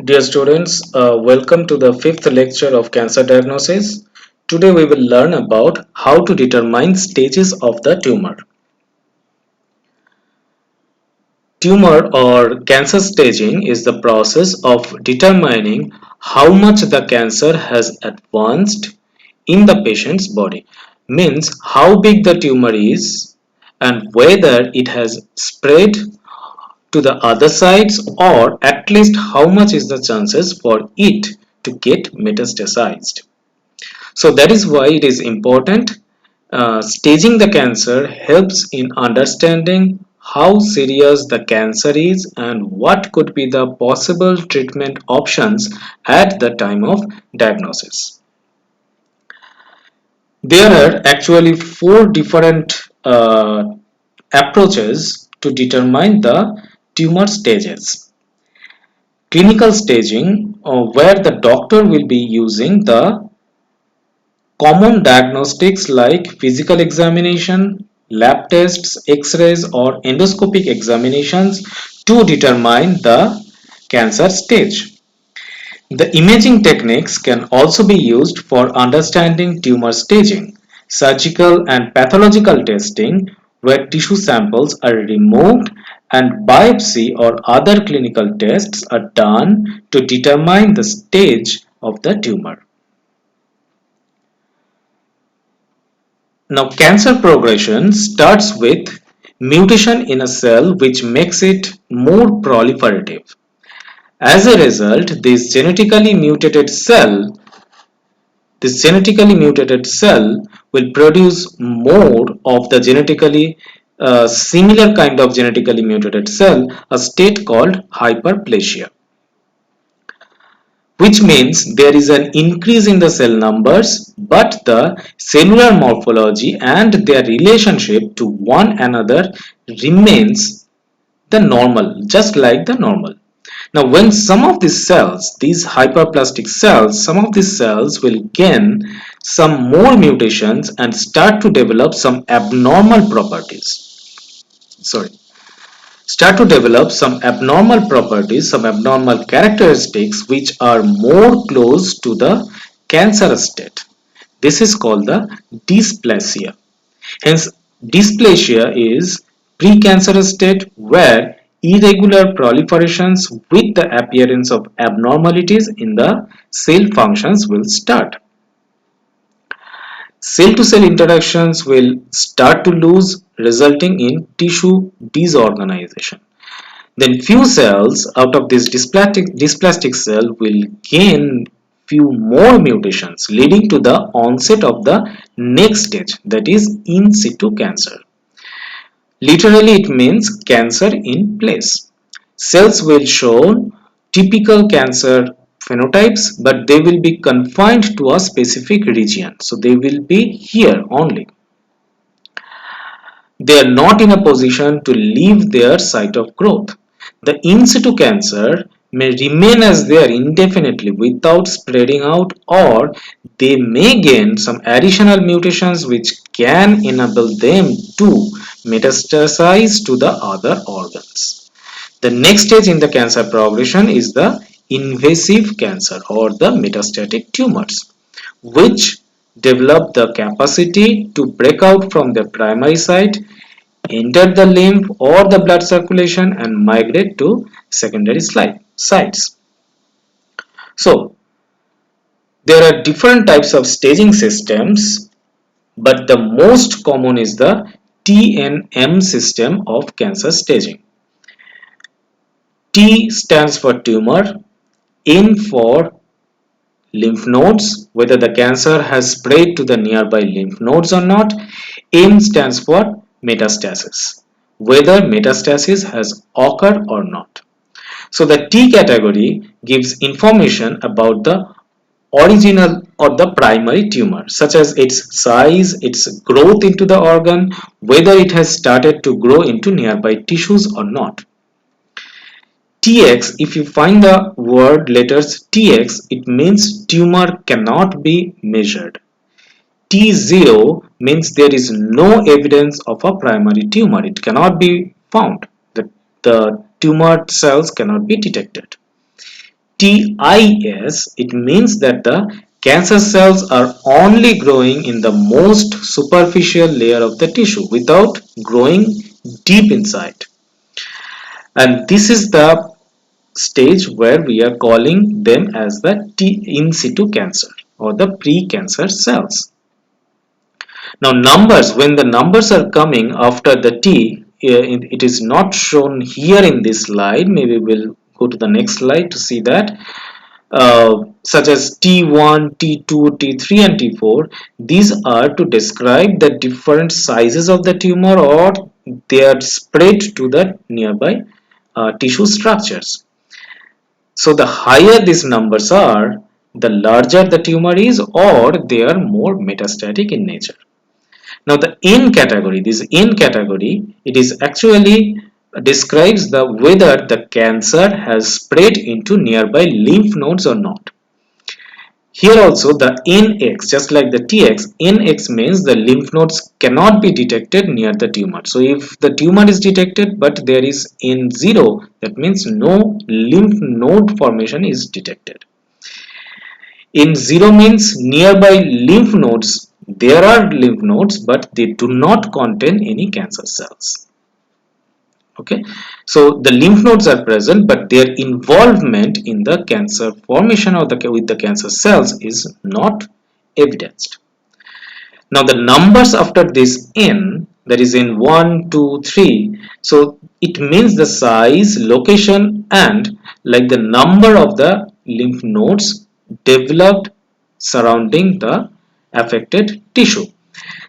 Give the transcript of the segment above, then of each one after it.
Dear students, welcome to the fifth lecture of cancer diagnosis. Today we will learn about how to determine stages of the tumor. Tumor or cancer staging is the process of determining how much the cancer has advanced in the patient's body. Means how big the tumor is and whether it has spread to the other sides, or at least how much is the chances for it to get metastasized. So that is why it is important. Staging the cancer helps in understanding how serious the cancer is and what could be the possible treatment options at the time of diagnosis. There are actually four different approaches to determine the tumor stages. Clinical staging, where the doctor will be using the common diagnostics like physical examination, lab tests, x-rays or endoscopic examinations to determine the cancer stage. The imaging techniques can also be used for understanding tumor staging. Surgical and pathological testing, where tissue samples are removed and biopsy or other clinical tests are done to determine the stage of the tumor. Now, cancer progression starts with mutation in a cell which makes it more proliferative. As a result, this genetically mutated cell will produce more of the genetically similar kind of genetically mutated cell, a state called hyperplasia, which means there is an increase in the cell numbers, but the cellular morphology and their relationship to one another remains the normal, just like the normal. Now, when some of these cells, these hyperplastic cells, some of these cells will gain some more mutations and start to develop some abnormal properties. Sorry, start to develop some abnormal properties, some abnormal characteristics which are more close to the cancer state. This is called the dysplasia. Hence, dysplasia is precancerous state where irregular proliferations with the appearance of abnormalities in the cell functions will start. Cell-to-cell interactions will start to lose, resulting in tissue disorganization. Then few cells out of this dysplastic cell will gain few more mutations, leading to the onset of the next stage, that is in situ cancer. Literally, it means cancer in place. Cells will show typical cancer phenotypes, but they will be confined to a specific region. So they will be here only. They are not in a position to leave their site of growth. The in situ cancer may remain as there indefinitely without spreading out, or they may gain some additional mutations which can enable them to metastasize to the other organs. The next stage in the cancer progression is the invasive cancer or the metastatic tumors, which develop the capacity to break out from their primary site, enter the lymph or the blood circulation and migrate to secondary sites. So, there are different types of staging systems, but the most common is the TNM system of cancer staging. T stands for tumor, N for lymph nodes, whether the cancer has spread to the nearby lymph nodes or not. M stands for metastasis, whether metastasis has occurred or not. So the T category gives information about the original or the primary tumor, such as its size, its growth into the organ, whether it has started to grow into nearby tissues or not. Tx, if you find the word letters Tx, it means tumor cannot be measured. T0 means there is no evidence of a primary tumor. It cannot be found. The tumor cells cannot be detected. TIS, it means that the cancer cells are only growing in the most superficial layer of the tissue without growing deep inside. And this is the stage where we are calling them as the T in situ cancer or the pre-cancer cells. Now numbers, when the numbers are coming after the T, it is not shown here in this slide. Maybe we'll go to the next slide to see that. Such as T1, T2, T3 and T4, these are to describe the different sizes of the tumor or they are spread to the nearby tissue structures. So the higher these numbers are, the larger the tumor is or they are more metastatic in nature. Now the N category, this N category, it is actually describes the whether the cancer has spread into nearby lymph nodes or not. Here also the NX, just like the TX, NX means the lymph nodes cannot be detected near the tumor. So if the tumor is detected but there is N0, that means no lymph node formation is detected. N0 means nearby lymph nodes. There are lymph nodes but they do not contain any cancer cells. Okay, so the lymph nodes are present but their involvement in the cancer formation or with the cancer cells is not evidenced. Now the numbers after this N, that is in 1, 2, 3, so it means the size, location and like the number of the lymph nodes developed surrounding the affected tissue.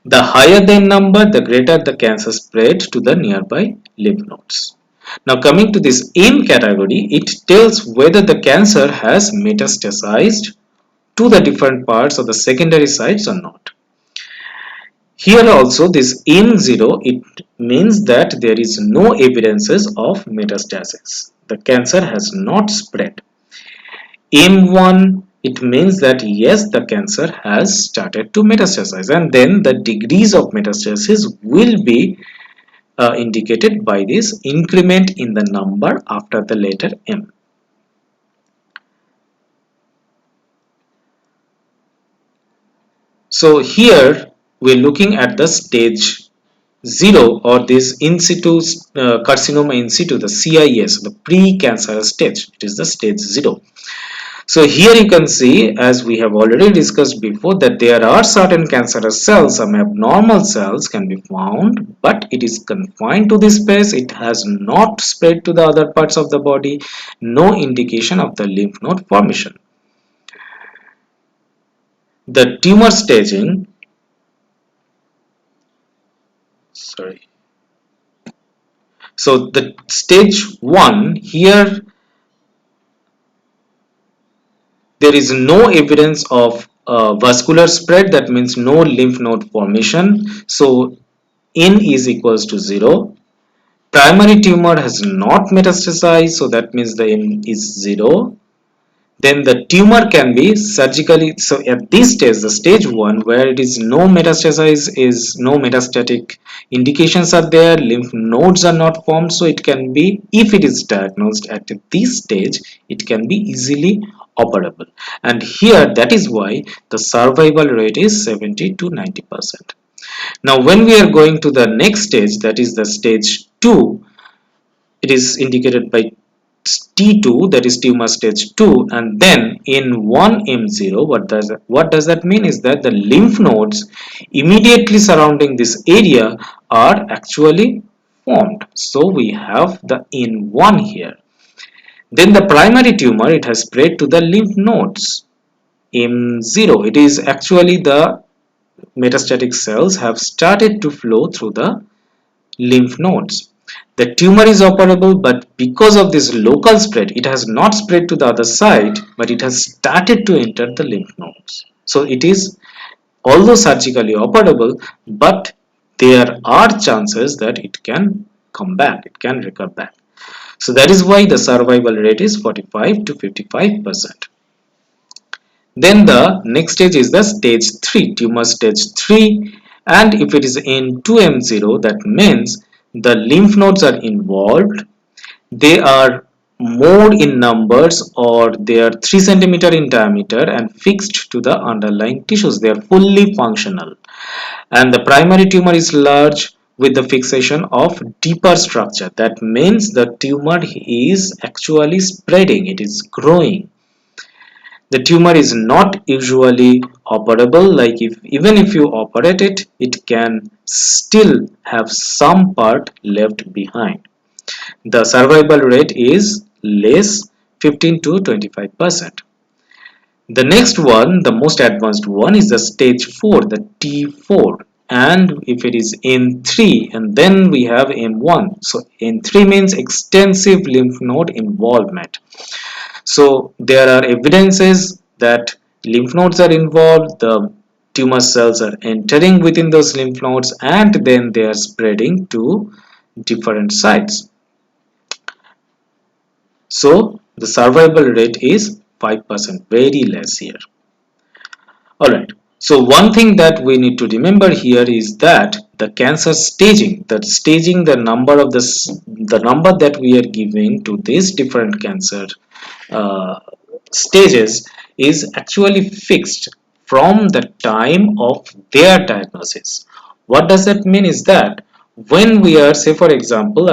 The higher the number, the greater the cancer spread to the nearby lymph nodes. Now coming to this M category, it tells whether the cancer has metastasized to the different parts of the secondary sites or not. Here also this M0, it means that there is no evidences of metastasis. The cancer has not spread. M1, it means that yes, the cancer has started to metastasize and then the degrees of metastasis will be indicated by this increment in the number after the letter M. So here we're looking at the stage 0 or this in situ carcinoma in situ, the CIS, the pre-cancerous stage. It is the stage 0. So here you can see, as we have already discussed before, that there are certain cancerous cells, some abnormal cells can be found, but it is confined to this space. It has not spread to the other parts of the body. No indication of the lymph node formation. The tumor staging, sorry. So the stage 1 here, there is no evidence of vascular spread, that means no lymph node formation. So N is equals to 0. Primary tumor has not metastasized, so that means the N is 0. Then the tumor can be surgically, so at this stage, the stage 1 where it is no metastasis, is no metastatic indications are there, lymph nodes are not formed, so it can be, if it is diagnosed at this stage, it can be easily operable. And here that is why the survival rate is 70 to 90%. Now when we are going to the next stage, that is the stage 2, it is indicated by T2, that is tumor stage 2, and then in 1M0, what does that mean is that the lymph nodes immediately surrounding this area are actually formed. So we have the N1 here. Then the primary tumor, it has spread to the lymph nodes. M0, it is actually the metastatic cells have started to flow through the lymph nodes. The tumor is operable, but because of this local spread, it has not spread to the other side, but it has started to enter the lymph nodes. So it is, although surgically operable, but there are chances that it can come back, it can recur back. So that is why the survival rate is 45 to 55%. Then the next stage is the stage 3, tumor stage 3, and if it is in 2M0, that means the lymph nodes are involved, they are more in numbers, or they are 3 centimeter in diameter and fixed to the underlying tissues. They are fully functional. And the primary tumor is large with the fixation of deeper structure. That means the tumor is actually spreading, it is growing. The tumor is not usually operable, like even if you operate it, it can still have some part left behind. The survival rate is less, 15 to 25%. The next one, the most advanced one, is the stage 4, the T4. And if it is N3, and then we have M1. So N3 means extensive lymph node involvement. So there are evidences that lymph nodes are involved, the tumor cells are entering within those lymph nodes, and then they are spreading to different sites. So the survival rate is 5%, very less here. Alright, so one thing that we need to remember here is that the cancer staging, the number of the number that we are giving to these different cancer uh, stages is actually fixed from the time of their diagnosis. What does that mean is that when we are, say for example,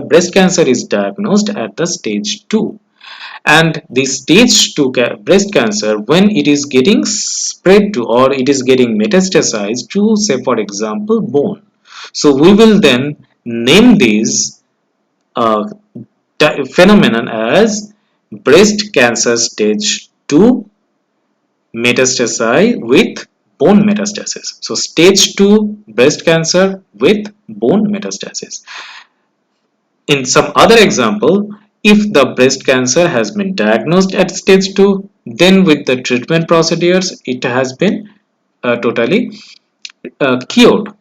breast cancer is diagnosed at the stage 2, and the stage 2 breast cancer, when it is getting spread to, or it is getting metastasized to, say for example, bone. So we will then name these uh, phenomenon as breast cancer stage 2 metastasize with bone metastasis. So stage 2 breast cancer with bone metastasis. In some other example, if the breast cancer has been diagnosed at stage 2, then with the treatment procedures, it has been totally cured.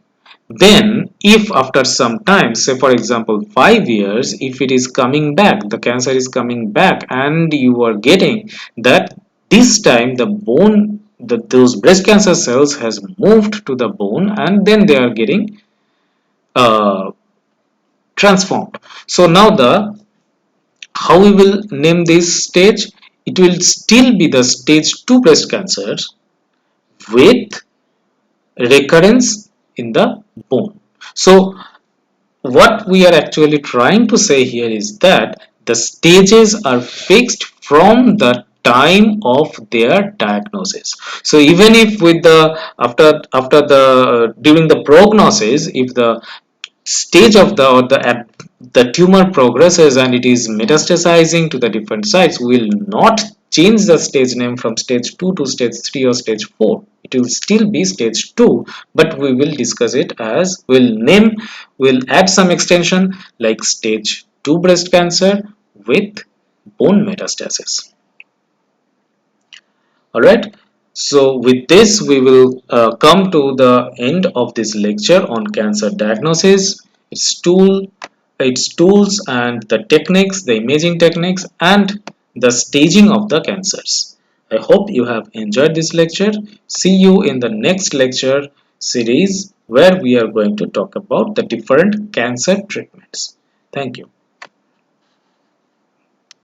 Then, if after some time, say for example 5 years, if it is coming back, the cancer is coming back, and you are getting that this time the bone, those breast cancer cells has moved to the bone, and then they are getting uh, transformed. So now the how we will name this stage? It will still be the stage 2 breast cancer with recurrence in the bone. So what we are actually trying to say here is that the stages are fixed from the time of their diagnosis. So even if with the after the during the prognosis, if the stage of the tumor progresses and it is metastasizing to the different sites, we will not change the stage name from stage 2 to stage 3 or stage 4. It will still be stage 2, but we will discuss it as we'll add some extension like stage 2 breast cancer with bone metastasis. All right, so with this we will come to the end of this lecture on cancer diagnosis, its tools and the techniques, the imaging techniques, and the staging of the cancers. I hope you have enjoyed this lecture. See you in the next lecture series, where we are going to talk about the different cancer treatments. Thank you.